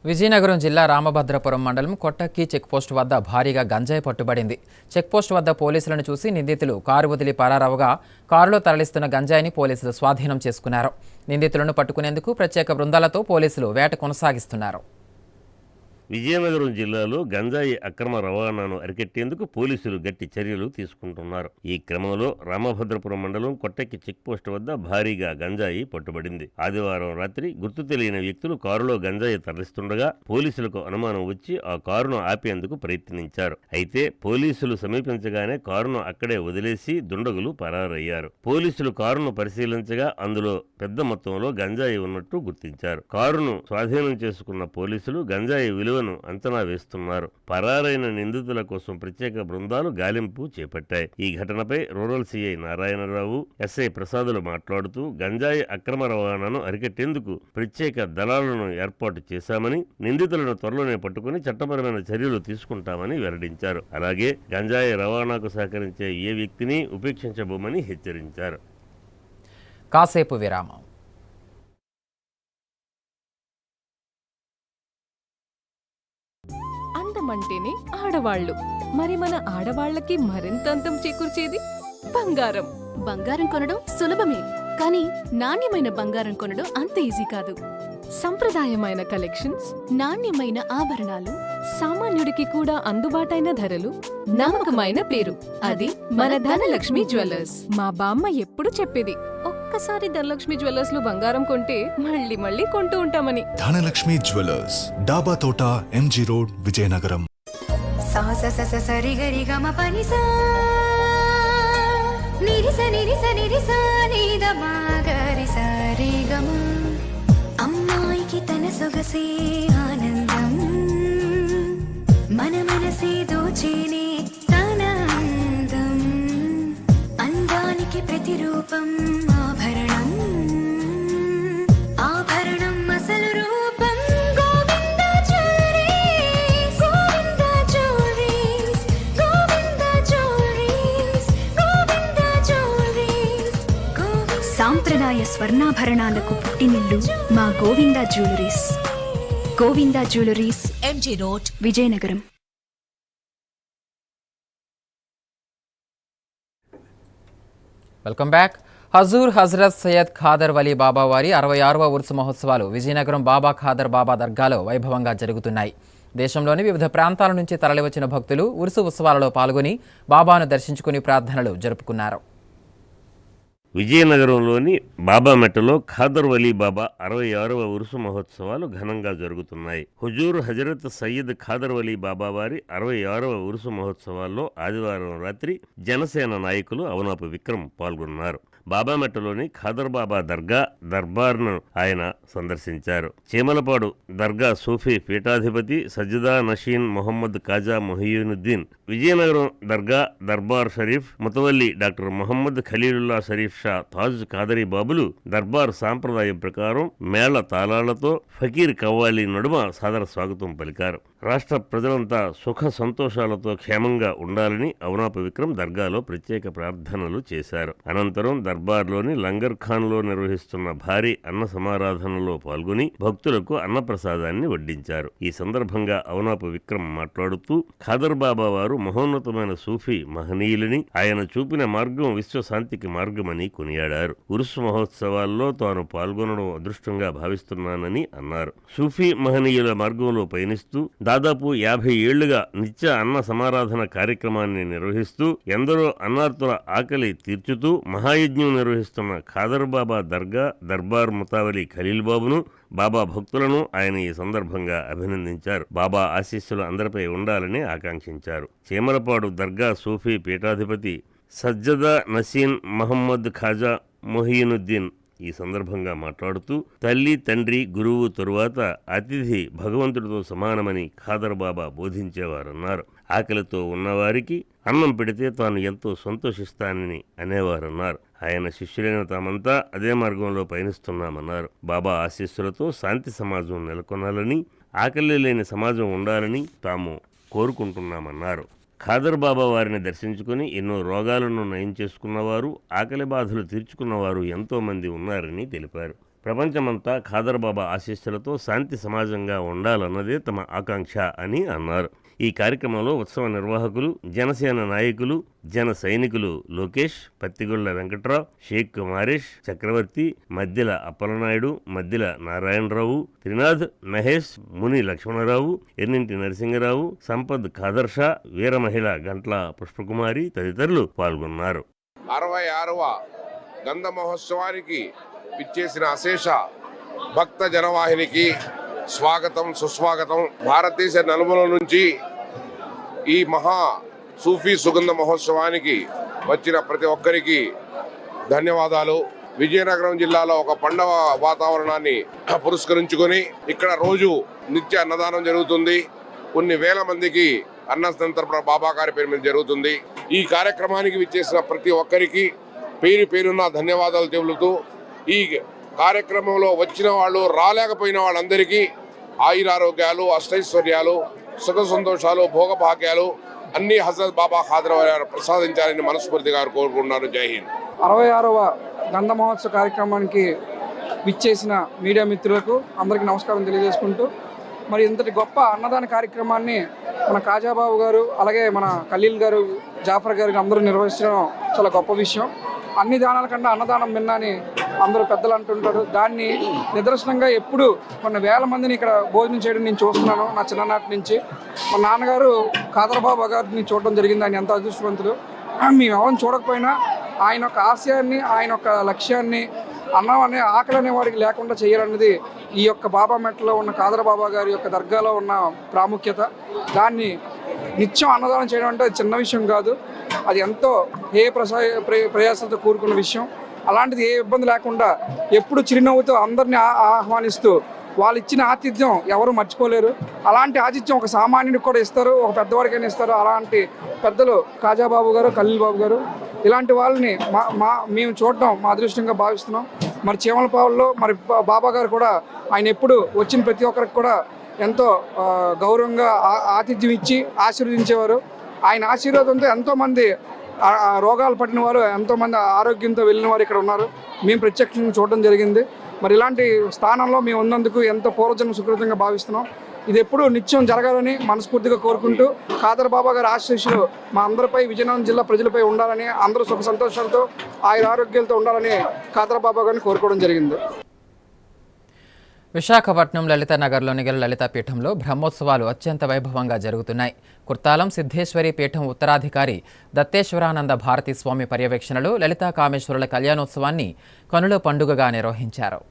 విజయనగరం జిల్లా రామభద్రపురం మండలం కొట్టక్కి చెక్పోస్ట్ వద్ద భారీగా గంజాయి పట్టుబడింది. చెక్పోస్ట్ వద్ద పోలీసులను చూసి నిందితులు కారు వదిలి పరారవగా కారులో తరలిస్తున్న గంజాయిని పోలీసులు స్వాధీనం చేసుకున్నారు. నిందితులను పట్టుకునేందుకు ప్రత్యేక బృందాలతో పోలీసులు వేట కొనసాగిస్తున్నారు. విజయనగరం జిల్లాలో గంజాయి అక్రమ రవాణాను అరికట్టేందుకు పోలీసులు గట్టి చర్యలు తీసుకుంటున్నారు. ఈ క్రమంలో రామభద్రపురం మండలం కొట్టెక్కి చెక్పోస్ట్ వద్ద భారీగా గంజాయి పట్టుబడింది. ఆదివారం రాత్రి గుర్తు తెలియని వ్యక్తులు కారులో గంజాయి తరలిస్తుండగా పోలీసులకు అనుమానం వచ్చి ఆ కారును ఆపేందుకు ప్రయత్నించారు. అయితే పోలీసులు సమీపించగానే కారును అక్కడే వదిలేసి దుండగులు పరారయ్యారు. పోలీసులు కారును పరిశీలించగా అందులో పెద్ద మొత్తంలో గంజాయి ఉన్నట్టు గుర్తించారు. కారును స్వాధీనం చేసుకున్న పోలీసులు గంజాయి విలువ అంచనా వేస్తున్నారు. పరారైన నిందితుల కోసం ప్రత్యేక బృందాలు గాలింపు చేపట్టాయి. ఈ ఘటనపై రూరల్ సీఐ నారాయణరావు, ఎస్ఐ ప్రసాదులు మాట్లాడుతూ గంజాయి అక్రమ రవాణాను అరికట్టేందుకు ప్రత్యేక దళాలను ఏర్పాటు చేశామని, నిందితులను త్వరలోనే పట్టుకుని చట్టపరమైన చర్యలు తీసుకుంటామని వెల్లడించారు. అలాగే గంజాయి రవాణాకు సహకరించే ఏ వ్యక్తిని ఉపేక్షించబోమని హెచ్చరించారు. కాసేపు విరామం. అంటేనే ఆడవాళ్ళు. మరి మన ఆడవాళ్ళకి మరింత అందం చేకూర్చేది బంగారం. బంగారం కొనడం సులభమే, కానీ నాణ్యమైన బంగారం కొనడం అంత ఈజీ కాదు. సంప్రదాయమైన కలెక్షన్స్, నాణ్యమైన ఆభరణాలు, సామాన్యుడికి కూడా అందుబాటైన ధరలు, నమ్మకమైన పేరు, అది మన ధనలక్ష్మి జ్యువెలర్స్. మా బామ్మ ఎప్పుడు చెప్పేది, ఒక్కసారి ధనలక్ష్మి జ్యువెలర్స్ లో బంగారం కొంటే మళ్ళీ మళ్ళీ కొంటూ ఉంటామని. ధనలక్ష్మి జ్యువెలర్స్, డాబా తోట, ఎంజీ రోడ్, విజయనగరం. అమ్మాయి అందానికి తన సొగసే ఆనందం మన మనసే దోచేనే తన అందం అందానికి ప్రతిరూపం ఆభరణం ఆభరణం అసలు రూపం Govinda jewelleries Govinda jewelleries Govinda jewelleries Govinda jewelleries సాంప్రదాయ స్వర్ణాభరణాలకు పుట్టినిల్లు మా Govinda jewelleries. Govinda jewelleries, MG road, Vizianagaram. Welcome back. Huzur Hazrat Syed Khader Vali Baba వారి 66వ ఉర్సు మహోత్సవాలు విజయనగరం బాబా ఖాదర్ బాబా దర్గాలో వైభవంగా జరుగుతున్నాయి. దేశంలోని వివిధ ప్రాంతాల నుంచి తరలివచ్చిన భక్తులు ఉర్సు ఉత్సవాలలో పాల్గొని బాబాను దర్శించుకుని ప్రార్థనలు జరుపుకున్నారు. విజయనగరంలోని బాబామెట్టలో ఖాదర్ వలీ బాబా 66వ ఉరుసు మహోత్సవాలు ఘనంగా జరుగుతున్నాయి. హుజూర్ హజరత్ సయ్యద్ ఖాదర్ వలీ బాబా వారి 66వ ఉరుసు మహోత్సవాల్లో ఆదివారం రాత్రి జనసేన నాయకులు అవనాపు విక్రమ్ పాల్గొన్నారు. బాబామెట్టలోని ఖాదర్ బాబా దర్గా దర్బార్ను ఆయన సందర్శించారు. చీమలపాడు దర్గా సూఫీ పీఠాధిపతి సజ్జదా నషీన్ మొహమ్మద్ కాజా మొహియుద్దీన్, విజయనగరం దర్గా దర్బార్ షరీఫ్ ముతవల్లి డాక్టర్ మొహమ్మద్ ఖలీలుల్లా షరీఫ్ షా తాజ్ ఖాదరీ బాబులు దర్బార్ సాంప్రదాయం ప్రకారం మేళ తాళాలతో ఫకీర్ కవ్వాలి నడుమ సాదర స్వాగతం పలికారు. రాష్ట్ర ప్రజలంతా సుఖ సంతోషాలతో క్షేమంగా ఉండాలని అవనాపు విక్రమ్ దర్గాలో ప్రత్యేక ప్రార్థనలు చేశారు. అనంతరం దర్బార్లోని లంగర్ ఖాన్లో నిర్వహిస్తున్న భారీ అన్న సమారాధనలో పాల్గొని భక్తులకు అన్నప్రసాదాన్ని వడ్డించారు. ఈ సందర్భంగా అవనాపు విక్రమ్ మాట్లాడుతూ ఖాదర్ బాబా వారు మహోన్నతమైన సూఫీ మహనీయులని, ఆయన చూపిన మార్గం విశ్వశాంతికి మార్గమని కొనియాడారు. ఉరుసు మహోత్సవాల్లో తాను పాల్గొనడం అదృష్టంగా భావిస్తున్నానని అన్నారు. సూఫీ మహనీయుల మార్గంలో పయనిస్తూ దాదాపు 50 ఏళ్లుగా నిత్య అన్న సమారాధన కార్యక్రమాన్ని నిర్వహిస్తూ ఎందరో అన్నార్తుల ఆకలి తీర్చుతూ మహాయజ్ఞం నిర్వహిస్తున్న ఖాదర్ బాబా దర్గా దర్బార్ ముతావలి ఖలీల్ బాబును, బాబా భక్తులను ఆయన ఈ సందర్భంగా అభినందించారు. బాబా ఆశీస్సులు అందరిపై ఉండాలని ఆకాంక్షించారు. చీమలపాడు దర్గా సూఫీ పీఠాధిపతి సజ్జదా నసీన్ మహమ్మద్ ఖాజా మొహియుద్దీన్ ఈ సందర్భంగా మాట్లాడుతూ తల్లి తండ్రి గురువు తరువాత అతిథి భగవంతుడితో సమానమని ఖాదర్ బాబా బోధించేవారన్నారు. ఆకలితో ఉన్నవారికి అన్నం పెడితే తాను ఎంతో సంతోషిస్తానని అనేవారన్నారు. ఆయన శిష్యులైన తామంతా అదే మార్గంలో పయనిస్తున్నామన్నారు. బాబా ఆశీస్సులతో శాంతి సమాజం నెలకొనాలని, ఆకలి లేని సమాజం ఉండాలని తాము కోరుకుంటున్నామన్నారు. ఖాదర్ బాబా వారిని దర్శించుకుని ఎన్నో రోగాలను నయం చేసుకున్నవారు, ఆకలి బాధలు తీర్చుకున్నవారు ఎంతోమంది ఉన్నారని తెలిపారు. ప్రపంచమంతా ఖాదర్ బాబా ఆశీస్సులతో శాంతి సమాజంగా ఉండాలన్నదే తమ ఆకాంక్ష అని అన్నారు. ఈ కార్యక్రమంలో ఉత్సవ నిర్వాహకులు, జనసేన నాయకులు, జన సైనికులు లోకేష్, పత్తిగొళ్ల వెంకట్రావు, షేక్ కుమారేష్, చక్రవర్తి, మధ్యల అప్పలనాయుడు, మధ్యల నారాయణరావు, త్రినాథ్, మహేష్, ముని లక్ష్మణరావు, ఎన్నింటి నరసింగరావు, సంపద్ ఖాదర్ షా, వీర మహిళ గంట్ల పుష్పకుమారి తదితరులు పాల్గొన్నారు. 66వ గంధ మహోత్సవానికి విచ్చేసిన అశేష భక్త జనవాహినికి స్వాగతం, సుస్వాగతం. భారతదేశ నలుమూల నుంచి ఈ మహా సూఫీ సుగంధ మహోత్సవానికి వచ్చిన ప్రతి ఒక్కరికి ధన్యవాదాలు. విజయనగరం జిల్లాలో ఒక పండవ వాతావరణాన్ని పురస్కరించుకొని ఇక్కడ రోజు నిత్య అన్నదానం జరుగుతుంది. కొన్ని వేల మందికి అన్నసంతర్పణ బాబా గారి పేరు మీద జరుగుతుంది. ఈ కార్యక్రమానికి విచ్చేసిన ప్రతి ఒక్కరికి పేరు పేరున్న ధన్యవాదాలు తెలుపుతూ ఈ కార్యక్రమంలో వచ్చిన వాళ్ళు, రాలేకపోయిన వాళ్ళందరికీ ఆయురారోగ్యాలు, అష్టైశ్వర్యాలు, సుఖ సంతోషాలు, భోగభాగ్యాలు అన్ని హజరత్ బాబా ఖాదర్ వారు ప్రసాదించాలని మనస్ఫూర్తిగా కోరుకుంటున్నారు. జై హింద్. 66వ గంధ మహోత్సవ కార్యక్రమానికి విచ్చేసిన మీడియా మిత్రులకు అందరికీ నమస్కారం తెలియజేసుకుంటూ, మరి ఇంతటి గొప్ప అన్నదాన కార్యక్రమాన్ని మన కాజాబాబు గారు, అలాగే మన ఖలీల్ గారు, జాఫర్ గారు అందరూ నిర్వహించడం చాలా గొప్ప విషయం. అన్ని దానాల కన్నా అన్నదానం మిన్నని అందరూ పెద్దలు అంటుంటారు. దాన్ని నిదర్శనంగా ఎప్పుడు కొన్ని వేల మందిని ఇక్కడ భోజనం చేయడం నేను చూస్తున్నాను నా చిన్ననాటి నుంచి. మా నాన్నగారు ఖాదర్ బాబా గారిని చూడడం జరిగింది. ఆయన ఎంత అదృష్టవంతులు. మేము ఎవరిని చూడకపోయినా ఆయన యొక్క ఆశయాన్ని, ఆయన యొక్క లక్ష్యాన్ని, అన్నం అనే ఆకలి అనేవాడికి లేకుండా చేయాలన్నది ఈ యొక్క బాబా మెట్లో ఉన్న ఖాదర్ బాబా గారి యొక్క దర్గాలో ఉన్న ప్రాముఖ్యత. దాన్ని నిత్యం అన్నదానం చేయడం అంటే చిన్న విషయం కాదు. అది ఎంతో ప్రయాసంతో కూరుకున్న విషయం. అలాంటిది ఏ ఇబ్బంది లేకుండా ఎప్పుడు చిరునవ్వుతో అందరినీ ఆహ్వానిస్తూ వాళ్ళు ఇచ్చిన ఆతిథ్యం ఎవరు మర్చిపోలేరు. అలాంటి ఆతిథ్యం ఒక సామాన్యుడికి కూడా ఇస్తారు, ఒక పెద్దవాడికైనా ఇస్తారు. అలాంటి పెద్దలు కాజాబాబు గారు, ఖలీల్ బాబు గారు, ఇలాంటి వాళ్ళని మేము చూడటం మా అదృష్టంగా భావిస్తున్నాం. మరి చీమలపావుల్లో మరి బాబా గారు కూడా ఆయన ఎప్పుడు వచ్చిన ప్రతి ఒక్కరికి కూడా ఎంతో గౌరవంగా ఆతిథ్యం ఇచ్చి ఆశీర్వదించేవారు. ఆయన ఆశీర్వాదంతో ఎంతోమంది రోగాలు పట్టిన వారు, ఎంతోమంది ఆరోగ్యంతో వెళ్ళిన వారు ఇక్కడ ఉన్నారు. మేము ప్రత్యక్షంగా చూడడం జరిగింది. మరి ఇలాంటి స్థానంలో మేము ఉన్నందుకు ఎంతో పూర్వజన్మ సుకృతంగా భావిస్తున్నాం. ఇది ఎప్పుడూ నిత్యం జరగాలని మనస్ఫూర్తిగా కోరుకుంటూ ఖాదర్ బాబా గారి ఆశీస్సులు మా అందరిపై, విజయనగరం జిల్లా ప్రజలపై ఉండాలని, అందరూ సుఖ సంతోషాలతో ఆయుర ఆరోగ్యాలతో ఉండాలని ఖాదర్ బాబా గారిని కోరుకోవడం జరిగింది. విశాఖపట్నం లలితానగర్లోని గల లలితాపీఠంలో బ్రహ్మోత్సవాలు అత్యంత వైభవంగా జరుగుతున్నాయి. కుర్తాలం సిద్ధేశ్వరి పీఠం ఉత్తరాధికారి దత్తేశ్వరానంద భారతి స్వామి పర్యవేక్షణలో లలితా కామేశ్వరుల కళ్యాణోత్సవాన్ని కనుల పండుగగా నిర్వహించారు.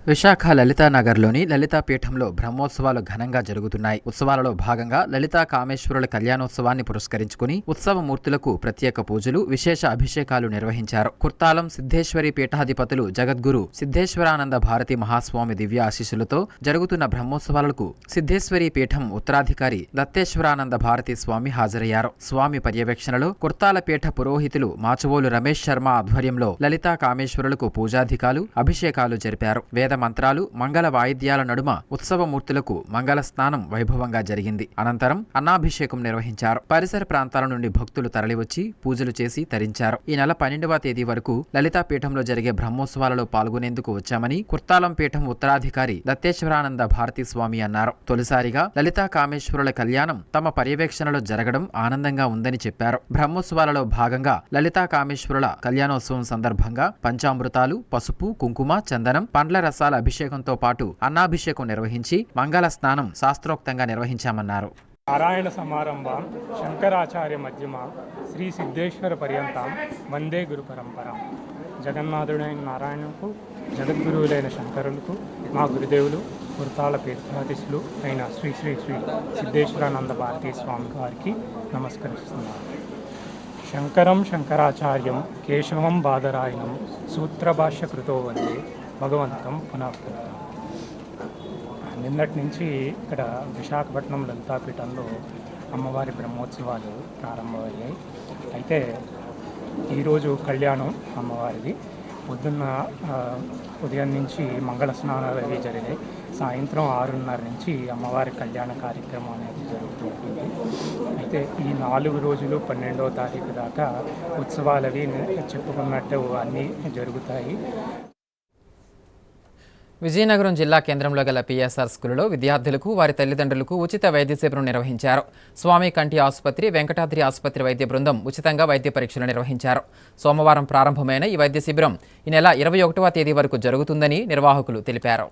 విశాఖ లలితానగర్లోని లలితాపీఠంలో బ్రహ్మోత్సవాలు ఘనంగా జరుగుతున్నాయి. ఉత్సవాలలో భాగంగా లలితా కామేశ్వరుల కళ్యాణోత్సవాన్ని పురస్కరించుకుని ఉత్సవ మూర్తులకు ప్రత్యేక పూజలు, విశేష అభిషేకాలు నిర్వహించారు. కుర్తాలం సిద్ధేశ్వరి పీఠాధిపతులు జగద్గురు సిద్ధేశ్వరానంద భారతి మహాస్వామి దివ్య ఆశీస్సులతో జరుగుతున్న బ్రహ్మోత్సవాలకు సిద్ధేశ్వరి పీఠం ఉత్తరాధికారి దత్తేశ్వరానంద భారతి స్వామి హాజరయ్యారు. స్వామి పర్యవేక్షణలో కుర్తాల పీఠ పురోహితులు మాచవోలు రమేష్ శర్మ ఆధ్వర్యంలో లలితా కామేశ్వరులకు పూజాధికాలు, అభిషేకాలు జరిపారు. వేద మంత్రాలు, మంగళ వాయిద్యాల నడుమ ఉత్సవమూర్తులకు మంగళ స్నానం వైభవంగా జరిగింది. అనంతరం అన్నాభిషేకం నిర్వహించారు. పరిసర ప్రాంతాల నుండి భక్తులు తరలివచ్చి పూజలు చేసి తరించారు. ఈ నెల 12వ తేదీ వరకు లలితాపీఠంలో జరిగే బ్రహ్మోత్సవాలలో పాల్గొనేందుకు వచ్చామని కుర్తాలం పీఠం ఉత్తరాధికారి దత్తేశ్వరానంద భారతి స్వామి అన్నారు. తొలిసారిగా లలితా కామేశ్వరుల కళ్యాణం తమ పర్యవేక్షణలో జరగడం ఆనందంగా ఉందని చెప్పారు. బ్రహ్మోత్సవాలలో భాగంగా లలితా కామేశ్వరుల కళ్యాణోత్సవం సందర్భంగా పంచామృతాలు, పసుపు, కుంకుమ, చందనం, పండ్ల రసాల అభిషేకంతో పాటు అన్నాభిషేకం నిర్వహించి మంగళ స్నానం శాస్త్రోక్తంగా నిర్వహించామన్నారు. నారాయణ సమారంభం శంకరాచార్య మధ్యమ శ్రీ సిద్ధేశ్వర పర్యంతం వందే గురు పరంపర. జగన్నాథుడైన నారాయణకు, జగద్గురువులైన శంకరులకు, మా గురుదేవులు కుర్తాల పీఠాధీశులు అయిన శ్రీ శ్రీ శ్రీ సిద్ధేశ్వరానంద భారతీ స్వామి గారికి నమస్కరిస్తున్నారు. శంకరం శంకరాచార్యం కేశవం బాదరాయణం సూత్రభాష్య కృతో వందే భగవంతం పునః. నిన్నటి నుంచి ఇక్కడ విశాఖపట్నం లలితాపీఠంలో అమ్మవారి బ్రహ్మోత్సవాలు ప్రారంభమయ్యాయి. అయితే ఈరోజు కళ్యాణం అమ్మవారిది. పొద్దున్న ఉదయం నుంచి మంగళ స్నానాలు అవి జరిగాయి. సాయంత్రం 6:30 నుంచి అమ్మవారి కళ్యాణ కార్యక్రమం అనేది జరుగుతూ ఉంటుంది. అయితే ఈ 4 రోజులు 12వ తారీఖు దాకా ఉత్సవాలు అవి చెప్పుకున్నట్టు అన్నీ జరుగుతాయి. విజయనగరం జిల్లా కేంద్రంలో గల పిఎస్ఆర్ స్కూలులో విద్యార్థులకు, వారి తల్లిదండ్రులకు ఉచిత వైద్య శిబిరం నిర్వహించారు. స్వామి కంటి ఆసుపత్రి, వెంకటాద్రి ఆసుపత్రి వైద్య బృందం ఉచితంగా వైద్య పరీక్షలు నిర్వహించారు. సోమవారం ప్రారంభమైన ఈ వైద్య శిబిరం ఈ నెల 21వ తేదీ వరకు జరుగుతుందని నిర్వాహకులు తెలిపారు.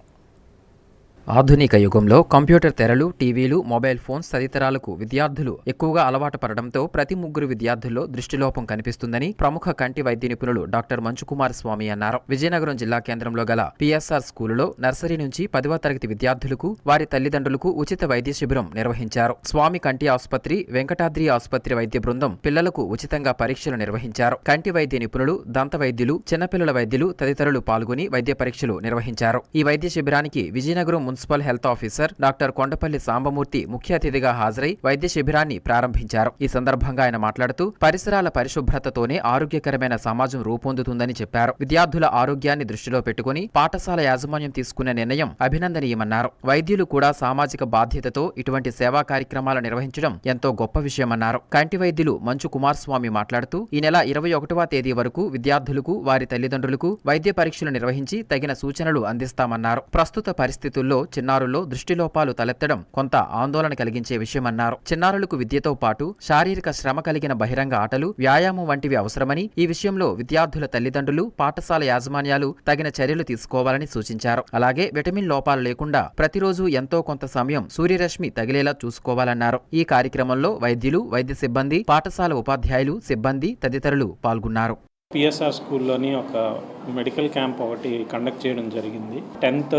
ఆధునిక యుగంలో కంప్యూటర్ తెరలు, టీవీలు, మొబైల్ ఫోన్స్ తదితరాలకు విద్యార్థులు ఎక్కువగా అలవాటు పడడంతో ప్రతి 3 విద్యార్థుల్లో దృష్టిలోపం కనిపిస్తుందని ప్రముఖ కంటి వైద్య నిపుణులు డాక్టర్ మంచుకుమార్ స్వామి అన్నారు. విజయనగరం జిల్లా కేంద్రంలో గల పిఎస్ఆర్ స్కూలులో నర్సరీ నుంచి 10వ తరగతి విద్యార్థులకు, వారి తల్లిదండ్రులకు ఉచిత వైద్య శిబిరం నిర్వహించారు. స్వామి కంటి ఆసుపత్రి, వెంకటాద్రి ఆసుపత్రి వైద్య బృందం పిల్లలకు ఉచితంగా పరీక్షలు నిర్వహించారు. కంటి వైద్య నిపుణులు, దంత వైద్యులు, చిన్నపిల్లల వైద్యులు తదితరులు పాల్గొని వైద్య పరీక్షలు నిర్వహించారు. ఈ వైద్య శిబిరానికి Vizianagaram municipal health officer doctor Kondapalli Sambamurthy ముఖ్య అతిథిగా హాజరై వైద్య శిబిరాన్ని ప్రారంభించారు. ఈ సందర్భంగా ఆయన మాట్లాడుతూ పరిసరాల పరిశుభ్రతతోనే ఆరోగ్యకరమైన సమాజం రూపొందుతుందని చెప్పారు. విద్యార్థుల ఆరోగ్యాన్ని దృష్టిలో పెట్టుకుని పాఠశాల యాజమాన్యం తీసుకునే నిర్ణయం అభినందనీయమన్నారు. వైద్యులు కూడా సామాజిక బాధ్యతతో ఇటువంటి సేవా కార్యక్రమాలు నిర్వహించడం ఎంతో గొప్ప విషయమన్నారు. కంటి వైద్యులు మంచు కుమార్ స్వామి మాట్లాడుతూ ఈ నెల 21వ తేదీ వరకు విద్యార్థులకు, వారి తల్లిదండ్రులకు వైద్య పరీక్షలు నిర్వహించి తగిన సూచనలు అందిస్తామన్నారు. ప్రస్తుత పరిస్థితుల్లో చిన్నారుల్లో దృష్టిలోపాలు తలెత్తడం కొంత ఆందోళన కలిగించే విషయమన్నారు. చిన్నారులకు విద్యతో పాటు శారీరక శ్రమ కలిగిన బహిరంగ ఆటలు, వ్యాయామం వంటివి అవసరమని, ఈ విషయంలో విద్యార్థుల తల్లిదండ్రులు, పాఠశాల యాజమాన్యాలు తగిన చర్యలు తీసుకోవాలని సూచించారు. అలాగే విటమిన్ లోపాలు లేకుండా ప్రతిరోజు ఎంతో కొంత సమయం సూర్యరశ్మి తగిలేలా చూసుకోవాలన్నారు. ఈ కార్యక్రమంలో వైద్యులు, వైద్య సిబ్బంది, పాఠశాల ఉపాధ్యాయులు, సిబ్బంది తదితరులు పాల్గొన్నారు. పిఎస్ఆర్ స్కూల్లోని ఒక మెడికల్ క్యాంప్ ఒకటి కండక్ట్ చేయడం జరిగింది. 10th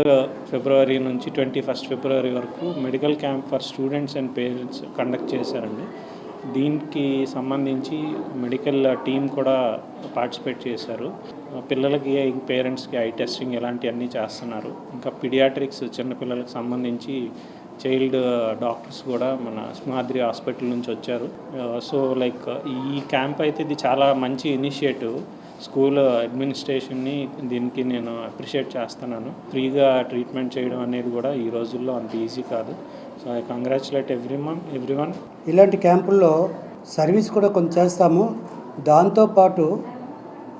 ఫిబ్రవరి నుంచి 21st ఫిబ్రవరి వరకు medical camp for students and parents conduct చేశారండి. దీనికి సంబంధించి మెడికల్ టీం కూడా పార్టిసిపేట్ చేశారు. పిల్లలకి పేరెంట్స్కి ఐ టెస్టింగ్ ఇలాంటివన్నీ చేస్తున్నారు. ఇంకా పీడియాట్రిక్స్ చిన్నపిల్లలకు సంబంధించి చైల్డ్ డాక్టర్స్ కూడా మన సింహాద్రి హాస్పిటల్ నుంచి వచ్చారు. సో లైక్ ఈ క్యాంప్ అయితే ఇది చాలా మంచి ఇనిషియేటివ్. స్కూల్ అడ్మినిస్ట్రేషన్ని దీనికి నేను అప్రిషియేట్ చేస్తున్నాను. ఫ్రీగా ట్రీట్మెంట్ చేయడం అనేది కూడా ఈ రోజుల్లో అంత ఈజీ కాదు. So I congratulate everyone. ఇలాంటి క్యాంపుల్లో సర్వీస్ కూడా కొంచెం చేస్తాము. దాంతోపాటు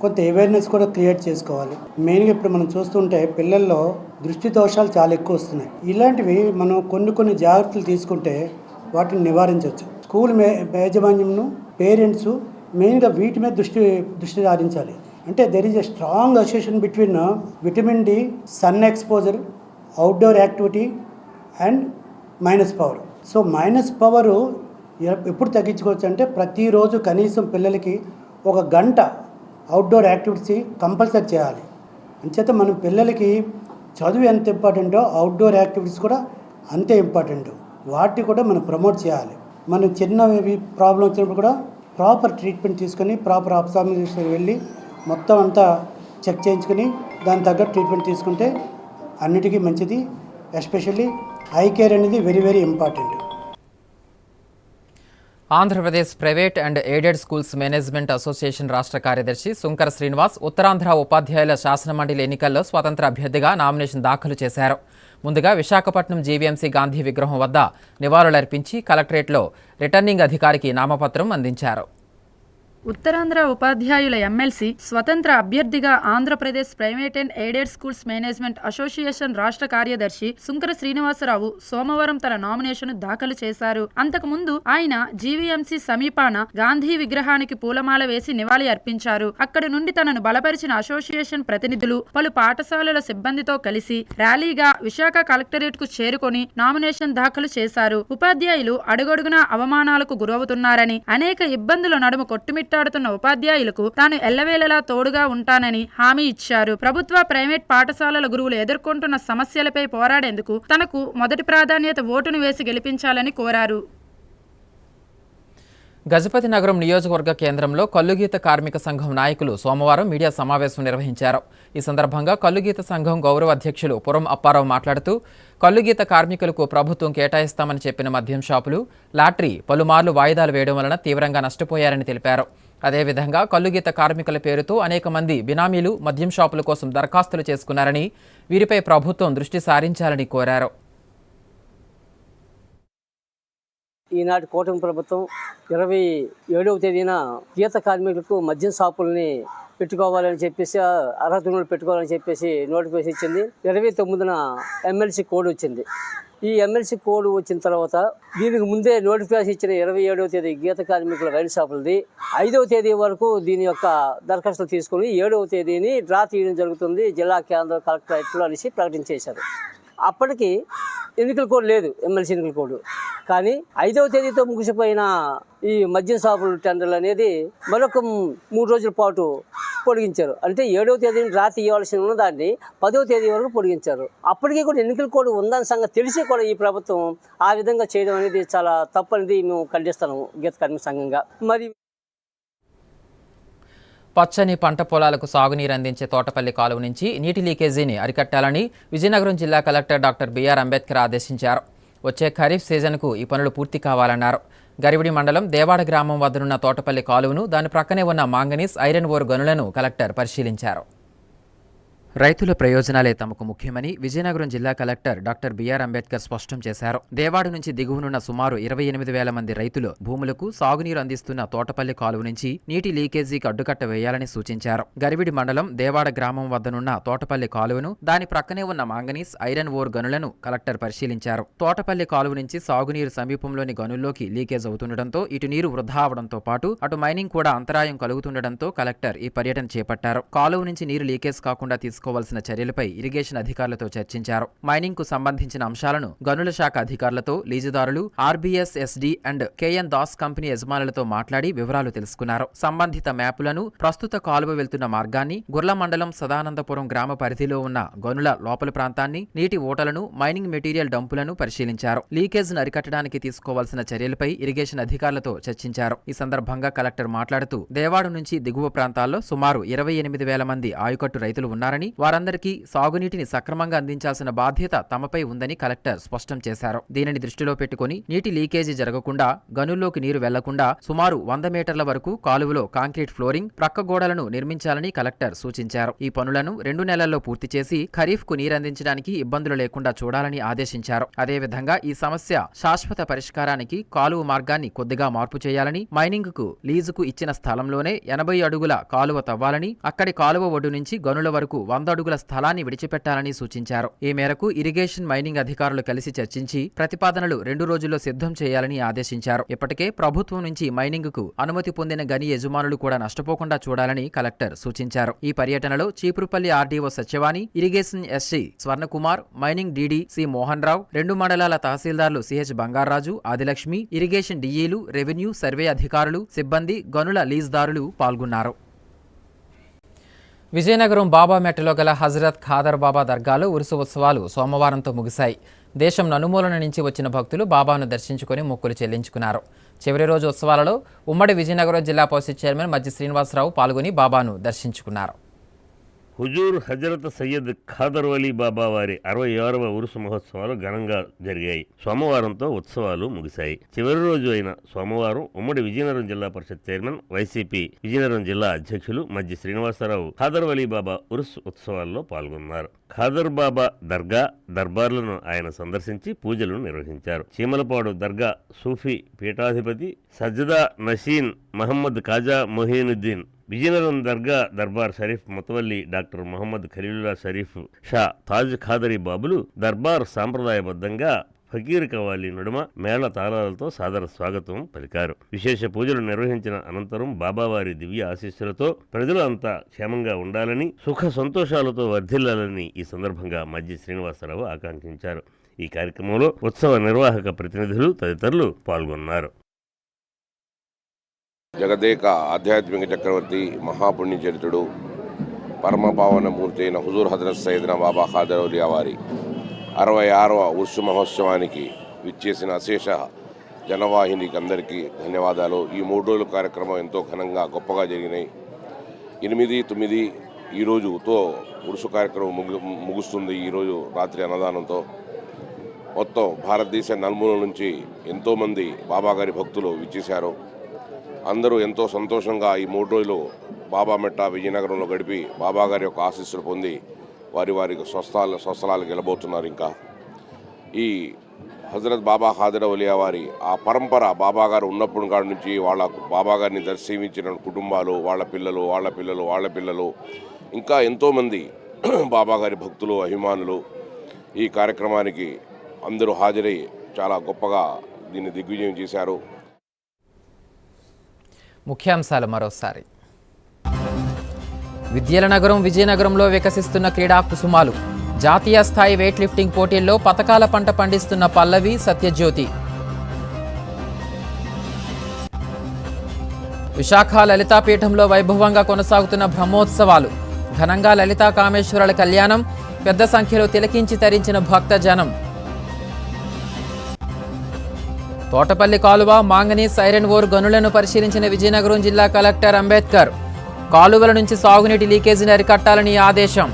కొంత అవేర్నెస్ కూడా క్రియేట్ చేసుకోవాలి. మెయిన్గా ఇప్పుడు మనం చూస్తుంటే పిల్లల్లో దృష్టి దోషాలు చాలా ఎక్కువ వస్తున్నాయి. ఇలాంటివి మనం కొన్ని జాగ్రత్తలు తీసుకుంటే వాటిని నివారించవచ్చు. స్కూల్ యాజమాన్యంను పేరెంట్స్ మెయిన్గా వీటి మీద దృష్టి సారించాలి. అంటే there is a strong association between vitamin D, sun exposure, outdoor activity and minus power. So minus power ఎప్పుడు తగ్గించుకోవచ్చు అంటే ప్రతిరోజు కనీసం పిల్లలకి 1 గంట అవుట్డోర్ యాక్టివిటీస్ కంపల్సరీ చేయాలి. అంచేత మనం పిల్లలకి చదువు ఎంత ఇంపార్టెంటో అవుట్డోర్ యాక్టివిటీస్ కూడా అంతే ఇంపార్టెంట్. వాటిని కూడా మనం ప్రమోట్ చేయాలి. మనం చిన్నవి ప్రాబ్లం వచ్చినప్పుడు కూడా ప్రాపర్ ట్రీట్మెంట్ తీసుకొని ప్రాపర్ ఆప్థాల్మాలజిస్ట్కి వెళ్ళి మొత్తం అంతా చెక్ చేయించుకొని దాని తగ్గట్టు ట్రీట్మెంట్ తీసుకుంటే అన్నిటికీ మంచిది. ఎస్పెషల్లీ ఐ కేర్ అనేది very very important. Andhra Pradesh private and aided schools management association రాష్ట్ర కార్యదర్శి సుంకర శ్రీనివాస్ ఉత్తరాంధ్ర ఉపాధ్యాయుల శాసనమండలి ఎన్నికల్లో స్వతంత్ర అభ్యర్థిగా నామినేషన్ దాఖలు చేశారు. ముందుగా విశాఖపట్నం జీవీఎంసీ గాంధీ విగ్రహం వద్ద నివాళులర్పించి కలెక్టరేట్లో రిటర్నింగ్ అధికారికి నామపత్రం అందించారు. ఉత్తరాంధ్ర ఉపాధ్యాయుల ఎమ్మెల్సీ స్వతంత్ర అభ్యర్థిగా Andhra Pradesh private and aided schools management association రాష్ట్ర కార్యదర్శి సుంకర శ్రీనివాసరావు సోమవారం తన నామినేషన్ దాఖలు చేశారు. అంతకుముందు ఆయన జీవీఎంసీ సమీపాన గాంధీ విగ్రహానికి పూలమాల వేసి నివాళి అర్పించారు. అక్కడి నుండి తనను బలపరిచిన అసోసియేషన్ ప్రతినిధులు పలు పాఠశాలల సిబ్బందితో కలిసి ర్యాలీగా విశాఖ కలెక్టరేట్ కు చేరుకొని నామినేషన్ దాఖలు చేశారు. ఉపాధ్యాయులు అడుగడుగునా అవమానాలకు గురవుతున్నారని, అనేక ఇబ్బందుల నడుమ కొట్టుమిట్టాడుతున్న ఉపాధ్యాయులకు తాను ఎల్లవేళలా తోడుగా ఉంటానని హామీ ఇచ్చారు. ప్రభుత్వ ప్రైవేట్ పాఠశాలల గురువులు ఎదుర్కొంటున్న సమస్యలపై పోరాడేందుకు తనకు మొదటి ప్రాధాన్యత ఓటును వేసి గెలిపించాలని కోరారు. గజపతి నగరం నియోజకవర్గ కేంద్రంలో కల్లుగీత కార్మిక సంఘం నాయకులు సోమవారం మీడియా సమావేశం నిర్వహించారు. ఈ సందర్భంగా కల్లుగీత సంఘం గౌరవ అధ్యక్షులు పురం అప్పారావు మాట్లాడుతూ కల్లుగీత కార్మికులకు ప్రభుత్వం కేటాయిస్తామని చెప్పిన మద్యం షాపులు, లాటరీ పలుమార్లు వాయిదాలు వేయడం వలన తీవ్రంగా నష్టపోయారని తెలిపారు. అదేవిధంగా కల్లుగీత కార్మికుల పేరుతో అనేక మంది బినామీలు మద్యం షాపుల కోసం దరఖాస్తులు చేసుకున్నారని, వీరిపై ప్రభుత్వం దృష్టి సారించాలని కోరారు. ఈనాటి కూటమి ప్రభుత్వం 27వ తేదీన గీత కార్మికులకు మద్యం షాపుల్ని పెట్టుకోవాలని చెప్పేసి, అర్హతలు పెట్టుకోవాలని చెప్పేసి నోటిఫికేషన్ ఇచ్చింది. 29న ఎమ్మెల్సీ కోడ్ వచ్చింది. ఈ ఎమ్మెల్సీ కోడ్ వచ్చిన తర్వాత దీనికి ముందే నోటిఫికేషన్ ఇచ్చిన 27వ తేదీ గీత కార్మికుల వైన్ షాపులది 5వ తేదీ వరకు దీని యొక్క దరఖాస్తులు తీసుకుని 7వ తేదీని డ్రా తీయడం జరుగుతుంది జిల్లా కేంద్ర కలెక్టరేట్లో అనేసి ప్రకటించేశారు. అప్పటికి ఎన్నికల కోడ్ లేదు, ఎమ్మెల్సీ ఎన్నికల కోడ్. కానీ 5వ తేదీతో ముగిసిపోయిన ఈ మద్యం షాపుల టెండర్లు అనేది మరొక 3 రోజుల పాటు పొడిగించారు. అంటే 7వ తేదీని రాత్రి ఇవ్వాల్సి ఉన్న దాన్ని 10వ తేదీ వరకు పొడిగించారు. అప్పటికీ కూడా ఎన్నికల కోడ్ ఉందని సంగతి తెలిసి కూడా ఈ ప్రభుత్వం ఆ విధంగా చేయడం అనేది చాలా తప్పనిది మేము ఖండిస్తున్నాము గీత కార్మిక సంఘంగా. మరి పచ్చని పంట పొలాలకు సాగునీరు అందించే తోటపల్లి కాలువ నుంచి నీటి లీకేజీని అరికట్టాలని విజయనగరం జిల్లా కలెక్టర్ డాక్టర్ బిఆర్ అంబేద్కర్ ఆదేశించారు. వచ్చే ఖరీఫ్ సీజన్కు ఈ పనులు పూర్తి కావాలన్నారు. గరివిడి మండలం దేవాడ గ్రామం వద్దనున్న తోటపల్లి కాలువను, దాని ప్రక్కనే ఉన్న మాంగనీస్, ఐరన్ ఓర్ గనులను కలెక్టర్ పరిశీలించారు. రైతుల ప్రయోజనాలే తమకు ముఖ్యమని విజయనగరం జిల్లా కలెక్టర్ డాక్టర్ బిఆర్ అంబేద్కర్ స్పష్టం చేశారు. దేవాడు నుంచి దిగువనున్న సుమారు 28,000 మంది రైతులు భూములకు సాగునీరు అందిస్తున్న తోటపల్లి కాలువ నుంచి నీటి లీకేజీకి అడ్డుకట్ట వేయాలని సూచించారు. గరివిడి మండలం దేవాడ గ్రామం వద్దనున్న తోటపల్లి కాలువను, దాని ప్రక్కనే ఉన్న మాంగనీస్, ఐరన్ ఓర్ గనులను కలెక్టర్ పరిశీలించారు. తోటపల్లి కాలువ నుంచి సాగునీరు సమీపంలోని గనుల్లోకి లీకేజ్ అవుతుండటంతో ఇటు నీరు వృధా అవడంతో పాటు అటు మైనింగ్ కూడా అంతరాయం కలుగుతుండటంతో కలెక్టర్ ఈ పర్యటన చేపట్టారు. కాలువ నుంచి నీరు లీకేజ్ కాకుండా తీసుకోవాల్సిన చర్యలపై ఇరిగేషన్ అధికారులతో చర్చించారు. మైనింగ్ కు సంబంధించిన అంశాలను గనుల శాఖ అధికారులతో, లీజుదారులు, RBS SD and KN Das company యజమానులతో మాట్లాడి వివరాలు తెలుసుకున్నారు. సంబంధిత మ్యాపులను, ప్రస్తుత కాలువ వెళ్తున్న మార్గాన్ని, గుర్ల మండలం సదానందపురం గ్రామ పరిధిలో ఉన్న గనుల లోపల ప్రాంతాన్ని, నీటి ఓటలను, మైనింగ్ మెటీరియల్ డంపులను పరిశీలించారు. లీకేజ్ ను అరికట్టడానికి తీసుకోవాల్సిన చర్యలపై ఇరిగేషన్ అధికారులతో చర్చించారు. ఈ సందర్భంగా కలెక్టర్ మాట్లాడుతూ దేవాడు నుంచి దిగువ ప్రాంతాల్లో సుమారు 28,000 మంది ఆయకట్టు రైతులు ఉన్నారని, వారందరికీ సాగునీటిని సక్రమంగా అందించాల్సిన బాధ్యత తమపై ఉందని కలెక్టర్ స్పష్టం చేశారు. దీనిని దృష్టిలో పెట్టుకుని నీటి లీకేజీ జరగకుండా, గనుల్లోకి నీరు వెళ్లకుండా సుమారు 100 మీటర్ల వరకు కాలువలో కాంక్రీట్ ఫ్లోరింగ్, ప్రక్క గోడలను నిర్మించాలని కలెక్టర్ సూచించారు. ఈ పనులను 2 నెలల్లో పూర్తి చేసి ఖరీఫ్ కు నీరందించడానికి ఇబ్బందులు లేకుండా చూడాలని ఆదేశించారు. అదేవిధంగా ఈ సమస్య శాశ్వత పరిష్కారానికి కాలువ మార్గాన్ని కొద్దిగా మార్పు చేయాలని, మైనింగ్ కు లీజుకు ఇచ్చిన స్థలంలోనే 80 అడుగుల కాలువ తవ్వాలని, అక్కడి కాలువ ఒడ్డు నుంచి గనుల వరకు 100 అడుగుల స్థలాన్ని విడిచిపెట్టాలని సూచించారు. ఈ మేరకు ఇరిగేషన్, మైనింగ్ అధికారులు కలిసి చర్చించి ప్రతిపాదనలు 2 రోజుల్లో సిద్ధం చేయాలని ఆదేశించారు. ఇప్పటికే ప్రభుత్వం నుంచి మైనింగ్ కు అనుమతి పొందిన గని యజమానులు కూడా నష్టపోకుండా చూడాలని కలెక్టర్ సూచించారు. ఈ పర్యటనలో Cheepurupalli RDO Satyavani, irrigation SC Swarnakumar, mining DD C Mohan Rao, 2 మండలాల తహసీల్దార్లు సిహెచ్ బంగారాజు, ఆదిలక్ష్మి, ఇరిగేషన్ డీఈలు, రెవెన్యూ, సర్వే అధికారులు, సిబ్బంది, గనుల లీజుదారులు పాల్గొన్నారు. విజయనగరం బాబామెట్టలో గల హజరత్ ఖాదర్ బాబా దర్గాలో ఉరుసు ఉత్సవాలు సోమవారంతో ముగిశాయి. దేశం నలుమూలల నుంచి వచ్చిన భక్తులు బాబాను దర్శించుకుని మొక్కులు చెల్లించుకున్నారు. చివరి రోజు ఉత్సవాలలో ఉమ్మడి విజయనగరం జిల్లా పరిషత్ చైర్మన్ మజ్జి శ్రీనివాసరావు పాల్గొని బాబాను దర్శించుకున్నారు. హుజూర్ హజరత్ సయ్యద్ ఖాదర్ వలీ బాబా వారి 66వ ఉరుసు మహోత్సవాలు ఘనంగా జరిగాయి. సోమవారంతో ఉత్సవాలు ముగిశాయి. చివరి రోజు అయిన సోమవారం ఉమ్మడి విజయనగరం జిల్లా పరిషత్ చైర్మన్, వైసీపీ విజయనగరం జిల్లా అధ్యక్షులు మజ్జి శ్రీనివాసరావు ఖాదర్ వలీ బాబా ఉరుసు ఉత్సవాల్లో పాల్గొన్నారు. ఖాదర్ బాబా దర్గా, దర్బార్లను ఆయన సందర్శించి పూజలు నిర్వహించారు. చీమలపాడు దర్గా సూఫీ పీఠాధిపతి సజ్జదా నషీన్ మహమ్మద్ ఖాజా మొహీనుద్దీన్, విజయనగరం దర్గా దర్బార్ షరీఫ్ ముతవల్లి డాక్టర్ మొహమ్మద్ ఖలీలుల్లా షరీఫ్ షా తాజ్ ఖాదరీ బాబులు దర్బార్ సాంప్రదాయబద్ధంగా ఫకీర్ కవాలి నడుమ మేళ తాళాలతో సాదర స్వాగతం పలికారు. విశేష పూజలు నిర్వహించిన అనంతరం బాబావారి దివ్య ఆశీస్సులతో ప్రజలు అంతా క్షేమంగా ఉండాలని, సుఖ సంతోషాలతో వర్ధిల్లాలని ఈ సందర్భంగా మజ్జి శ్రీనివాసరావు ఆకాంక్షించారు. ఈ కార్యక్రమంలో ఉత్సవ నిర్వాహక ప్రతినిధులు తదితరులు పాల్గొన్నారు. జగదేక ఆధ్యాత్మిక చక్రవర్తి, మహాపుణ్యచరితుడు, పరమపావన మూర్తి అయిన హుజూర్ హజరత్ సయ్యద్నా బాబా ఖాదర్ ఔలియా వారి 66వ ఉర్సు మహోత్సవానికి విచ్చేసిన అశేష జనవాహినికి అందరికీ ధన్యవాదాలు. ఈ 3 రోజుల కార్యక్రమం ఎంతో ఘనంగా గొప్పగా జరిగినాయి. 8, 9 ఈ రోజుతో ఉర్సు కార్యక్రమం ముగుస్తుంది. ఈరోజు రాత్రి అన్నదానంతో మొత్తం భారతదేశ నలుమూలల నుంచి ఎంతోమంది బాబాగారి భక్తులు విచ్చేశారు. అందరూ ఎంతో సంతోషంగా ఈ 3 రోజులు బాబామెట్ట విజయనగరంలో గడిపి బాబాగారి యొక్క ఆశీస్సులు పొంది వారి స్వస్థలాలకు వెళ్ళబోతున్నారు. ఇంకా ఈ హజరత్ బాబా ఖాదర్ ఔలియా వారి ఆ పరంపర బాబాగారు ఉన్నప్పుడు కాడి నుంచి వాళ్ళ బాబాగారిని దర్శించిన కుటుంబాలు, వాళ్ళ పిల్లలు ఇంకా ఎంతోమంది బాబాగారి భక్తులు, అభిమానులు ఈ కార్యక్రమానికి అందరూ హాజరై చాలా గొప్పగా దీన్ని దిగ్విజయం చేశారు. ముఖ్యాంశాలు మరోసారి. విద్యల నగరం విజయనగరంలో వికసిస్తున్న క్రీడా కుసుమాలు. జాతీయ స్థాయి వెయిట్ లిఫ్టింగ్ పోటీల్లో పతకాల పంట పండిస్తున్న పల్లవి, సత్యజ్యోతి. విశాఖ లలితాపీఠంలో వైభవంగా కొనసాగుతున్న బ్రహ్మోత్సవాలు. ఘనంగా లలితా కామేశ్వరుల కళ్యాణం. పెద్ద సంఖ్యలో తిలకించి తరించిన భక్త జనం. తోటపల్లి కాలువ, మాంగనీస్, ఐరన్ ఓర్ గనులను పరిశీలించిన విజయనగరం జిల్లా కలెక్టర్ అంబేద్కర్. కాలువల నుంచి సాగునీటి లీకేజీని అరికట్టాలని ఆదేశం.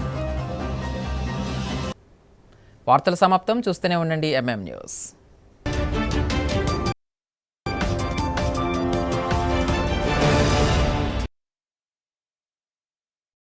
వార్తల సమాప్తం. చూస్తూనే ఉండండి MM న్యూస్.